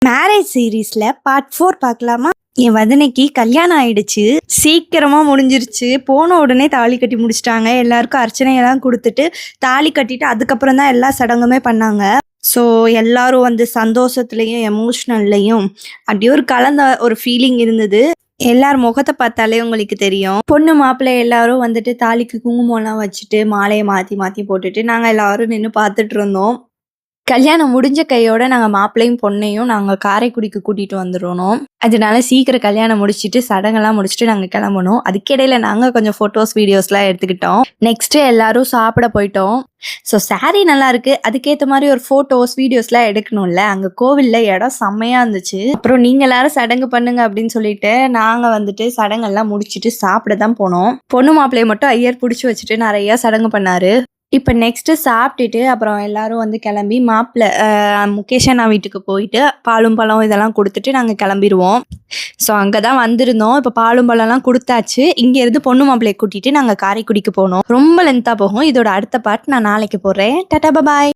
Marriage சீரீஸ்ல part 4 பார்க்கலாமா? என் வதனைக்கு கல்யாணம் ஆயிடுச்சு. சீக்கிரமா முடிஞ்சிருச்சு. போன உடனே தாலி கட்டி முடிச்சிட்டாங்க. எல்லாருக்கும் அர்ச்சனையெல்லாம் கொடுத்துட்டு தாலி கட்டிட்டு அதுக்கப்புறம் தான் எல்லா சடங்குமே பண்ணாங்க. ஸோ எல்லாரும் வந்து சந்தோஷத்துலையும் எமோஷ்னல்லையும் அப்படியே ஒரு கலந்த ஒரு ஃபீலிங் இருந்தது. எல்லார் முகத்தை பார்த்தாலே உங்களுக்கு தெரியும். பொண்ணு மாப்பிள்ளை எல்லாரும் வந்துட்டு தாலிக்கு குங்குமம்லாம் வச்சுட்டு மாலையை மாற்றி மாற்றி போட்டுட்டு நாங்கள் எல்லாரும் நின்று பார்த்துட்டு இருந்தோம். கல்யாணம் முடிஞ்ச கையோட நாங்கள் மாப்பிள்ளையும் பொண்ணையும் நாங்கள் காரைக்குடிக்கு கூட்டிகிட்டு வந்துடணும். அதனால சீக்கிரம் கல்யாணம் முடிச்சுட்டு சடங்கெல்லாம் முடிச்சுட்டு நாங்கள் கிளம்பணும். அதுக்கிடையில் நாங்கள் கொஞ்சம் ஃபோட்டோஸ் வீடியோஸ்லாம் எடுத்துக்கிட்டோம். நெக்ஸ்ட்டு எல்லாரும் சாப்பிட போயிட்டோம். ஸோ சாரீ நல்லா இருக்கு. அதுக்கேற்ற மாதிரி ஒரு ஃபோட்டோஸ் வீடியோஸ்லாம் எடுக்கணும்ல. அங்கே கோவிலில் இடம் செம்மையாக இருந்துச்சு. அப்புறம் நீங்கள் எல்லாரும் சடங்கு பண்ணுங்க அப்படின்னு சொல்லிட்டு நாங்கள் வந்துட்டு சடங்கெல்லாம் முடிச்சுட்டு சாப்பிட தான் போனோம். பொண்ணு மாப்பிள்ளையை மட்டும் ஐயர் பிடிச்சி வச்சுட்டு நிறையா சடங்கு பண்ணாரு. இப்போ நெக்ஸ்ட்டு சாப்பிட்டுட்டு அப்புறம் எல்லாரும் வந்து கிளம்பி மாப்பிள்ளை முகேஷ் அண்ணா வீட்டுக்கு போயிட்டு பாலும் பழம் இதெல்லாம் கொடுத்துட்டு நாங்கள் கிளம்பிடுவோம். ஸோ அங்கே தான் வந்திருந்தோம். இப்போ பாலும் பழம்லாம் கொடுத்தாச்சு. இங்கேருந்து பொண்ணு மாப்பிள்ளையை கூட்டிகிட்டு நாங்கள் காரைக்குடிக்கு போனோம். ரொம்ப லென்த்தாக போகும். இதோட அடுத்த பார்ட் நான் நாளைக்கு போடுறேன். டாடா பாய்.